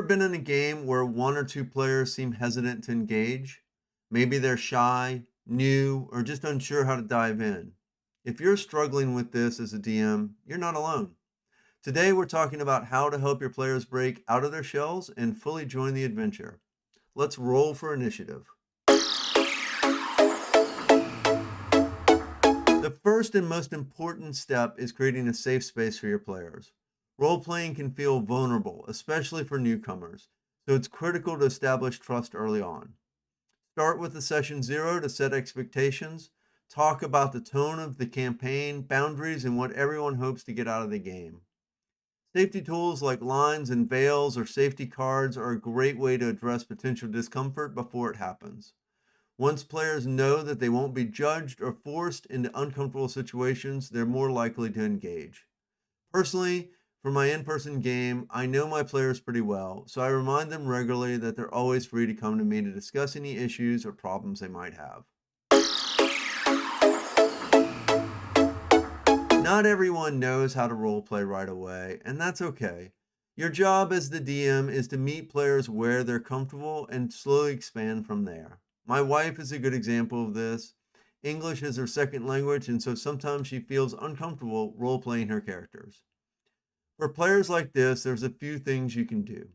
been in a game where one or two players seem hesitant to engage? Maybe they're shy, new, or just unsure how to dive in. If you're struggling with this as a DM, you're not alone. Today, we're talking about how to help your players break out of their shells and fully join the adventure. Let's roll for initiative. The first and most important step is creating a safe space for your players. Role playing can feel vulnerable, especially for newcomers, so it's critical to establish trust early on. Start with the session zero to set expectations. Talk about the tone of the campaign, boundaries, and what everyone hopes to get out of the game. Safety tools like lines and veils or safety cards are a great way to address potential discomfort before it happens. Once players know that they won't be judged or forced into uncomfortable situations, they're more likely to engage. Personally, for my in person game, I know my players pretty well, so I remind them regularly that they're always free to come to me to discuss any issues or problems they might have. Not everyone knows how to role play right away, and that's okay. Your job as the DM is to meet players where they're comfortable and slowly expand from there. My wife is a good example of this. English is her second language, and so sometimes she feels uncomfortable role playing her characters. For players like this, there's a few things you can do.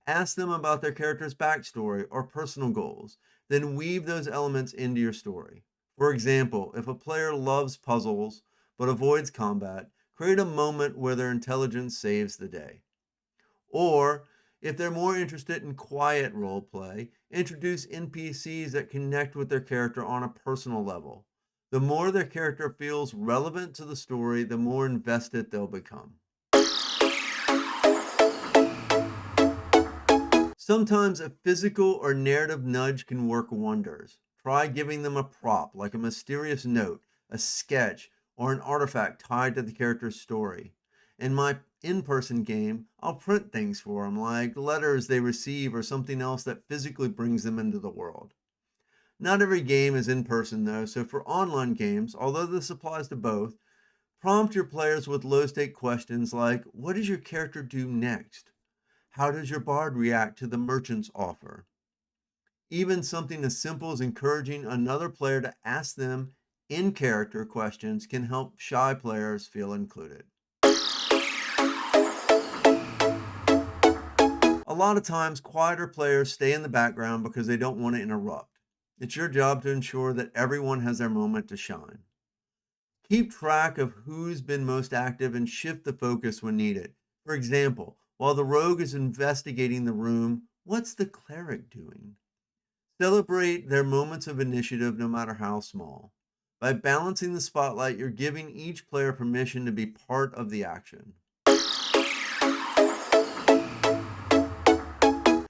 Ask them about their character's backstory or personal goals, then weave those elements into your story. For example, if a player loves puzzles but avoids combat, create a moment where their intelligence saves the day. Or, if they're more interested in quiet role play, introduce NPCs that connect with their character on a personal level. The more their character feels relevant to the story, the more invested they'll become. Sometimes a physical or narrative nudge can work wonders. Try giving them a prop, like a mysterious note, a sketch, or an artifact tied to the character's story. In my in person game, I'll print things for them, like letters they receive or something else that physically brings them into the world. Not every game is in person, though, so for online games, although this applies to both, prompt your players with low stake questions like, what does your character do next? How does your bard react to the merchant's offer? Even something as simple as encouraging another player to ask them in character questions can help shy players feel included. A lot of times, quieter players stay in the background because they don't want to interrupt. It's your job to ensure that everyone has their moment to shine. Keep track of who's been most active and shift the focus when needed. For example, while the rogue is investigating the room, what's the cleric doing? Celebrate their moments of initiative no matter how small. By balancing the spotlight, you're giving each player permission to be part of the action.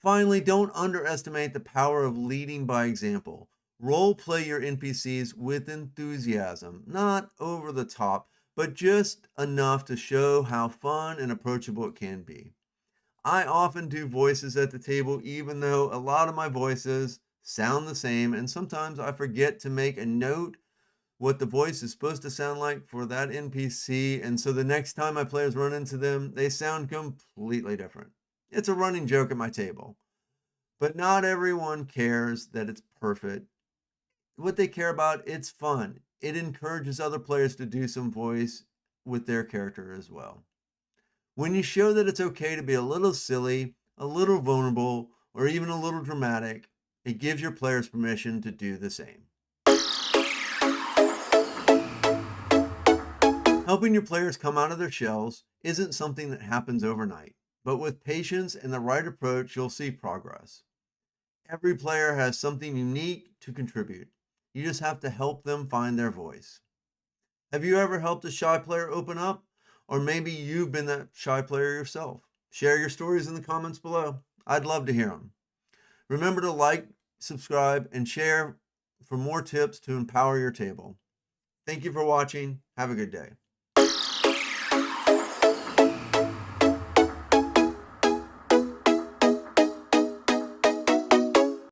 Finally, don't underestimate the power of leading by example. Role play your NPCs with enthusiasm, not over the top, but just enough to show how fun and approachable it can be. I often do voices at the table, even though a lot of my voices sound the same, and sometimes I forget to make a note what the voice is supposed to sound like for that NPC, and so the next time my players run into them, they sound completely different. It's a running joke at my table. But not everyone cares that it's perfect. What they care about, it's fun. It encourages other players to do some voice with their character as well. When you show that it's okay to be a little silly, a little vulnerable, or even a little dramatic, it gives your players permission to do the same. Helping your players come out of their shells isn't something that happens overnight, but with patience and the right approach, you'll see progress. Every player has something unique to contribute. You just have to help them find their voice. Have you ever helped a shy player open up? Or maybe you've been that shy player yourself. Share your stories in the comments below. I'd love to hear them. Remember to like, subscribe, and share for more tips to empower your table. Thank you for watching. Have a good day.